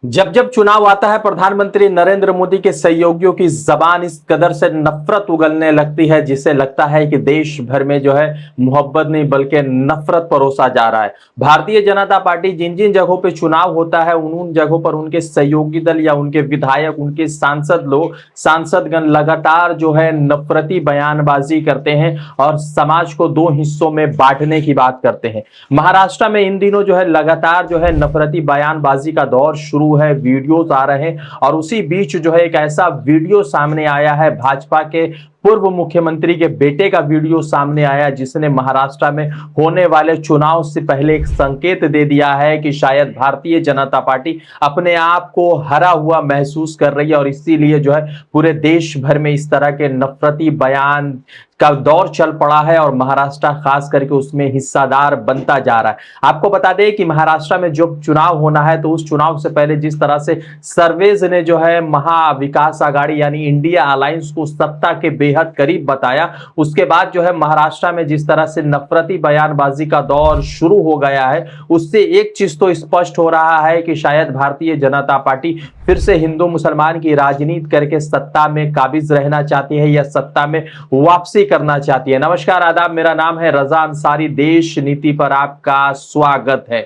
जब जब चुनाव आता है प्रधानमंत्री नरेंद्र मोदी के सहयोगियों की जबान इस कदर से नफरत उगलने लगती है जिससे लगता है कि देश भर में जो है मोहब्बत नहीं बल्कि नफरत परोसा जा रहा है। भारतीय जनता पार्टी जिन जिन जगहों पे चुनाव होता है उन जगहों पर उनके सहयोगी दल या उनके विधायक उनके सांसदगण लगातार जो है नफरती बयानबाजी करते हैं और समाज को दो हिस्सों में बांटने की बात करते हैं। महाराष्ट्र में इन दिनों जो है लगातार जो है नफरती बयानबाजी का दौर शुरू है, वीडियोस आ रहे हैं और उसी बीच जो है एक ऐसा वीडियो सामने आया है, भाजपा के पूर्व मुख्यमंत्री के बेटे का वीडियो सामने आया जिसने महाराष्ट्र में होने वाले चुनाव से पहले एक संकेत दे दिया है कि शायद भारतीय जनता पार्टी अपने आप को हरा हुआ महसूस कर रही है और इसीलिए जो है पूरे देश भर में इस तरह के नफरती बयान का दौर चल पड़ा है और महाराष्ट्र खास करके उसमें हिस्सादार बनता जा रहा है। आपको बता दें कि महाराष्ट्र में जो चुनाव होना है तो उस चुनाव से पहले जिस तरह से सर्वेज ने जो है महाविकास आघाड़ी यानी इंडिया अलायंस को सत्ता के बेहद करीब बताया, उसके बाद जो है महाराष्ट्र में जिस तरह से नफरती बयानबाजी का दौर शुरू हो गया है उससे एक चीज तो स्पष्ट हो रहा है कि शायद भारतीय जनता पार्टी फिर से हिंदू मुसलमान की राजनीति करके सत्ता में काबिज रहना चाहती है या सत्ता में वापसी करना चाहती है। नमस्कार आदाब, मेरा नाम है रजा अंसारी। देश नीति पर आपका स्वागत है।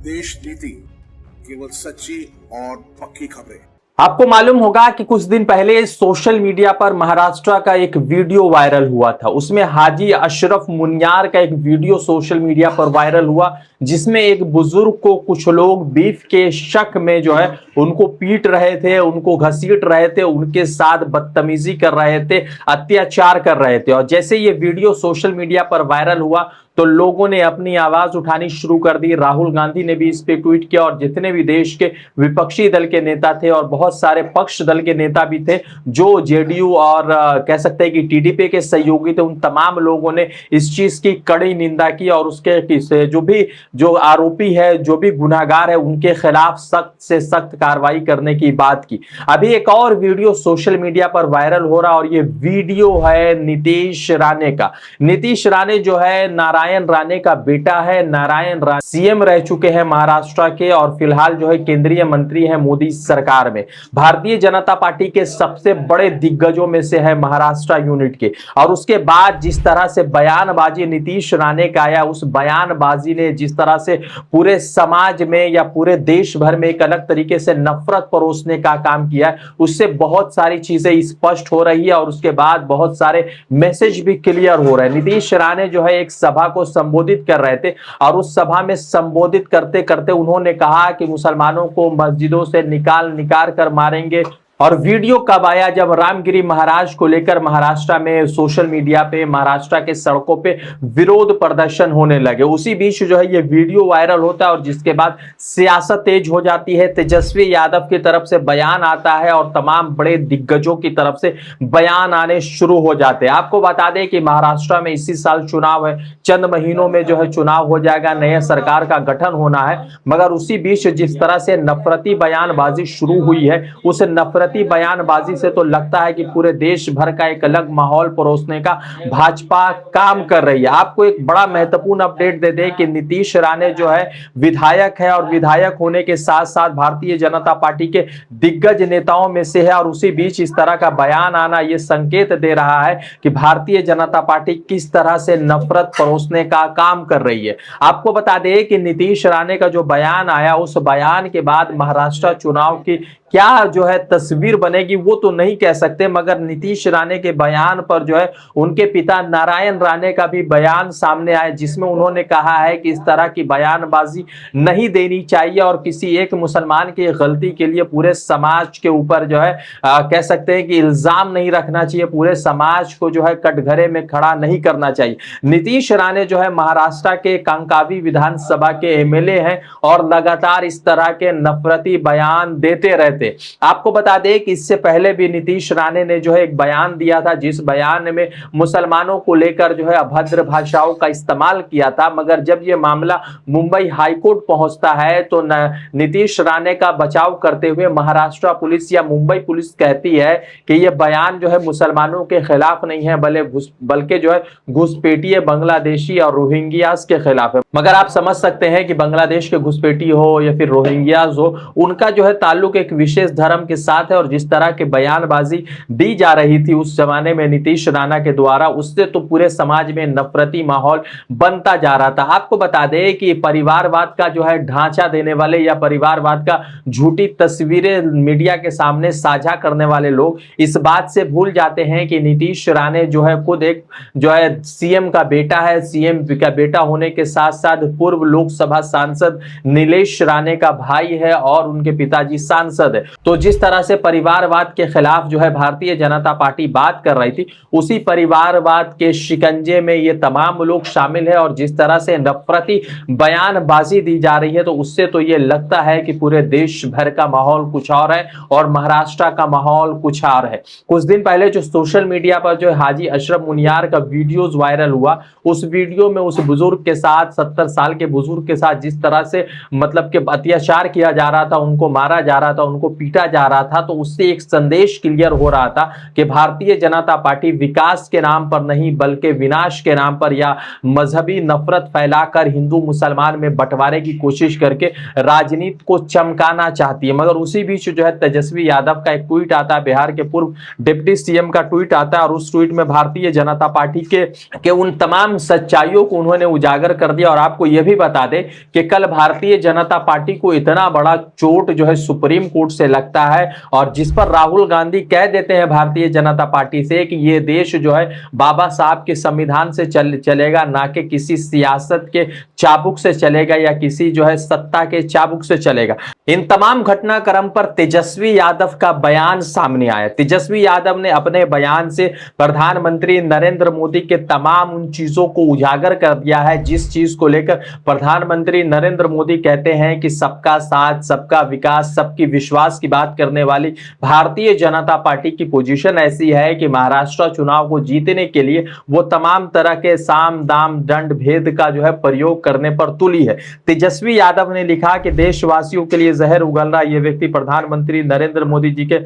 देश नीति केवल सच्ची और पक्की खबरें। आपको मालूम होगा कि कुछ दिन पहले सोशल मीडिया पर महाराष्ट्र का एक वीडियो वायरल हुआ था। उसमें हाजी अशरफ मुनियार का एक वीडियो सोशल मीडिया पर वायरल हुआ जिसमें एक बुजुर्ग को कुछ लोग बीफ के शक में जो है उनको पीट रहे थे, उनको घसीट रहे थे, उनके साथ बदतमीजी कर रहे थे, अत्याचार कर रहे थे। और जैसे ये वीडियो सोशल मीडिया पर वायरल हुआ तो लोगों ने अपनी आवाज उठानी शुरू कर दी। राहुल गांधी ने भी इस पे ट्वीट किया और जितने भी देश के विपक्षी दल के नेता थे और बहुत सारे पक्ष दल के नेता भी थे जो जेडीयू और कह सकते हैं कि टीडीपी के सहयोगी थे, उन तमाम लोगों ने इस चीज की कड़ी निंदा की और उसके जो आरोपी है, जो भी गुनाहगार है, उनके खिलाफ सख्त से सख्त कार्रवाई करने की बात की। अभी एक और वीडियो सोशल मीडिया पर वायरल हो रहा और ये वीडियो है नीतीश राणे का। नीतीश राणे जो है नारायण राणे का बेटा है। नारायण राणे सीएम रह चुके हैं महाराष्ट्र के और फिलहाल जो है केंद्रीय मंत्री है मोदी सरकार में। भारतीय जनता पार्टी के सबसे बड़े दिग्गजों में से है महाराष्ट्र यूनिट के। और उसके बाद जिस तरह से बयानबाजी नीतीश राणे का आया, उस बयानबाजी ने जिस तरह से पूरे समाज में या पूरे देश भर में एक अलग तरीके से नफरत परोसने का काम किया है, उससे बहुत सारी चीजें स्पष्ट हो रही है और उसके बाद बहुत सारे मैसेज भी क्लियर हो रहे हैं। नीतीश राणे जो है एक सभा को संबोधित कर रहे थे और उस सभा में संबोधित करते करते उन्होंने कहा कि मुसलमानों को मस्जिदों से निकाल कर मारेंगे। और वीडियो कब आया? जब रामगिरी महाराज को लेकर महाराष्ट्र में सोशल मीडिया पे, महाराष्ट्र के सड़कों पे विरोध प्रदर्शन होने लगे। उसी बीच जो है ये वीडियो वायरल होता है और जिसके बाद सियासत तेज हो जाती है। तेजस्वी यादव की तरफ से बयान आता है और तमाम बड़े दिग्गजों की तरफ से बयान आने शुरू हो जाते हैं। आपको बता दें कि महाराष्ट्र में इसी साल चुनाव है, चंद महीनों में जो है चुनाव हो जाएगा, नया सरकार का गठन होना है। मगर उसी बीच जिस तरह से नफरती बयानबाजी शुरू हुई है, उस नफरती बयानबाजी से तो लगता है कि पूरे देश भर का एक अलग माहौल परोसने का भाजपा काम कर रही है। आपको एक बड़ा महत्वपूर्ण अपडेट दे दें कि नीतीश राणे जो है विधायक है और विधायक होने के साथ साथ भारतीय जनता पार्टी के दिग्गज नेताओं में से है और उसी बीच इस तरह का बयान आना यह संकेत दे रहा है कि भारतीय जनता पार्टी किस तरह से नफरत परोसने का काम कर रही है। आपको बता दें कि नीतीश राणे का जो बयान आया, उस बयान के बाद महाराष्ट्र चुनाव की क्या जो है तस्वीर बनेगी वो तो नहीं कह सकते, मगर नीतीश राणे के बयान पर जो है उनके पिता नारायण राणे का भी बयान सामने आया जिसमें उन्होंने कहा है कि इस तरह की बयानबाजी नहीं देनी चाहिए और किसी एक मुसलमान की गलती के लिए पूरे समाज के ऊपर जो है कह सकते हैं कि इल्जाम नहीं रखना चाहिए, पूरे समाज को जो है कटघरे में खड़ा नहीं करना चाहिए। नीतीश राणे जो है महाराष्ट्र के कंकावी विधानसभा के एमएलए हैं और लगातार इस तरह के नफरती बयान देते रहते। आपको बता दें दें कि इससे पहले भी नीतीश राणे ने जो है एक बयान दिया था, जिस बयान में मुसलमानों को लेकर जो है अभद्र भाषाओं का इस्तेमाल किया था। मगर जब ये मामला मुंबई हाईकोर्ट पहुंचता है तो नीतीश राणे का बचाव करते हुए महाराष्ट्र पुलिस या मुंबई पुलिस कहती है कि यह बयान जो है मुसलमानों के खिलाफ नहीं है, बल्कि जो है घुसपैठिए बांग्लादेशी और रोहिंग्यास के खिलाफ है। मगर आप समझ सकते हैं कि बांग्लादेश के घुसपैठी हो या फिर रोहिंग्यास हो, उनका जो है ताल्लुक एक विशेष धर्म के साथ है। और जिस तरह की बयानबाजी दी जा रही थी उस जमाने में नीतीश राणा के द्वारा, उससे तो पूरे समाज में नफरती माहौल बनता जा रहा था। आपको बता दें कि परिवारवाद का जो है ढांचा देने वाले या परिवारवाद का झूठी तस्वीरें मीडिया के सामने साझा करने वाले लोग इस बात से भूल जाते हैं कि नीतीश राणे जो है खुद एक जो है सीएम का बेटा है। सीएम का बेटा होने के साथ साथ पूर्व लोकसभा सांसद नीलेश राणे का भाई है और उनके पिताजी सांसद है। तो जिस तरह से परिवारवाद के खिलाफ जो है भारतीय जनता पार्टी बात कर रही थी, उसी परिवारवाद के शिकंजे में ये तमाम लोग शामिल है। और जिस तरह से नफरती बयानबाजी दी जा रही है, तो उससे तो ये लगता है कि पूरे देश भर का माहौल कुछ और है और महाराष्ट्र का माहौल कुछ और है। कुछ दिन पहले जो सोशल मीडिया पर जो हाजी अशरफ मुनियार का वीडियोस वायरल हुआ, उस वीडियो में उस बुजुर्ग के साथ 70 साल के बुजुर्ग के साथ जिस तरह से मतलब के अत्याचार किया जा रहा था, उनको मारा जा रहा था, उनको पीटा जा रहा था, तो उससे एक संदेश क्लियर हो रहा था कि भारतीय जनता पार्टी विकास के नाम पर नहीं बल्कि विनाश के नाम पर या मजहबी नफरत फैलाकर हिंदू मुसलमान में बंटवारे की कोशिश करके राजनीति को चमकाना चाहती है। मगर उसी बीच जो है तेजस्वी यादव का एक ट्वीट आता है, बिहार के पूर्व डिप्टी सीएम का ट्वीट आता है, और उस ट्वीट में भारतीय जनता पार्टी के उन तमाम सच्चाइयों को उन्होंने उजागर कर दिया। और आपको यह भी बता दें कि कल भारतीय जनता पार्टी को इतना बड़ा चोट जो है सुप्रीम कोर्ट से लगता है, और जिस पर राहुल गांधी कह देते हैं भारतीय जनता पार्टी से कि यह देश जो है बाबा साहब के संविधान से चलेगा, ना कि किसी सियासत के चाबुक से चलेगा या किसी जो है सत्ता के चाबुक से चलेगा। इन तमाम घटनाक्रम पर तेजस्वी यादव का बयान सामने आया। तेजस्वी यादव ने अपने बयान से प्रधानमंत्री नरेंद्र मोदी के तमाम उन चीजों को उजागर कर दिया है जिस चीज को लेकर प्रधानमंत्री नरेंद्र मोदी कहते हैं कि सबका साथ, सबका विकास, सबकी विश्वास की बात करने वाली भारतीय जनता पार्टी की पोजीशन ऐसी है कि महाराष्ट्र चुनाव को जीतने के लिए वो तमाम तरह के साम दाम दंड भेद का जो है प्रयोग करने पर तुली है। तेजस्वी यादव ने लिखा कि देशवासियों के लिए जहर उगल रहा ये व्यक्ति प्रधानमंत्री नरेंद्र मोदी जी के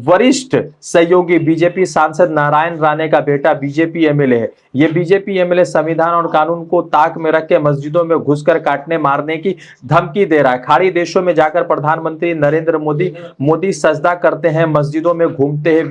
वरिष्ठ सहयोगी बीजेपी सांसद नारायण राणे का बेटा बीजेपी एमएलए है। ये बीजेपी एमएलए संविधान और कानून को ताक में रख के मस्जिदों में घुसकर काटने मारने की धमकी दे रहा है। खाड़ी देशों में जाकर प्रधानमंत्री नरेंद्र मोदी सजदा करते हैं, मस्जिदों में घूमते हैं,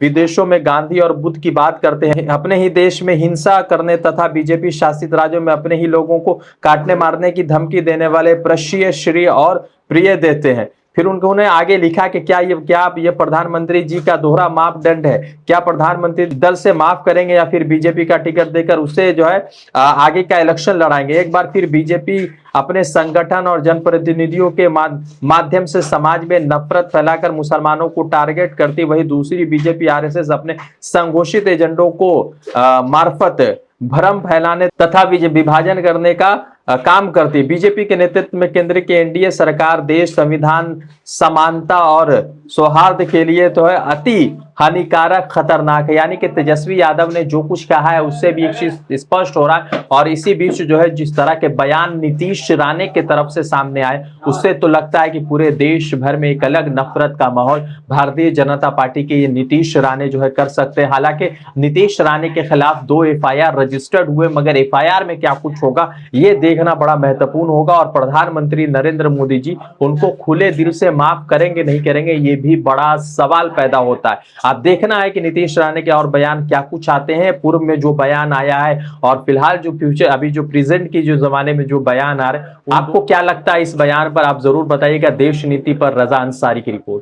विदेशों में गांधी और बुद्ध की बात करते हैं, अपने ही देश में हिंसा करने तथा बीजेपी शासित राज्यों में अपने ही लोगों को काटने मारने की धमकी देने वाले प्रश्रय श्री और प्रिय देते हैं। फिर उन्होंने आगे लिखा कि क्या ये प्रधानमंत्री जी का दोहरा मापदंड है? क्या प्रधानमंत्री दल से माफ करेंगे या फिर बीजेपी का टिकट देकर उसे जो है आगे का इलेक्शन लड़ाएंगे? एक बार फिर बीजेपी अपने संगठन और जनप्रतिनिधियों के माध्यम से समाज में नफरत फैलाकर मुसलमानों को टारगेट करती, वही दूसरी बीजेपी आरएसएस अपने संघोषित एजेंडों को मार्फत भ्रम फैलाने तथा विभाजन करने का काम करती है। बीजेपी के नेतृत्व में केंद्र की एनडीए सरकार देश, संविधान, समानता और सौहार्द के लिए तो है अति हानिकारक, खतरनाक है। यानी कि तेजस्वी यादव ने जो कुछ कहा है उससे भी एक चीज स्पष्ट हो रहा है। और इसी बीच जो है जिस तरह के बयान नीतीश राणे के तरफ से सामने आए, उससे तो लगता है कि पूरे देश भर में एक अलग नफरत का माहौल भारतीय जनता पार्टी के ये नीतीश राणे जो है कर सकते हैं। हालांकि नीतीश राणे के खिलाफ 2 एफआईआर रजिस्टर्ड हुए, मगर एफआईआर में क्या कुछ होगा ये देखना बड़ा महत्वपूर्ण होगा। और प्रधानमंत्री नरेंद्र मोदी जी उनको खुले दिल से माफ करेंगे नहीं करेंगे, ये भी बड़ा सवाल पैदा होता है। अब देखना है कि नीतीश राणे के और बयान क्या कुछ आते हैं। पूर्व में जो बयान आया है और फिलहाल जो फ्यूचर अभी जो प्रेजेंट की जो जमाने में जो बयान आ रहे हैं, आपको क्या लगता है इस बयान पर? आप जरूर बताइएगा। देश नीति पर रजा अंसारी की रिपोर्ट।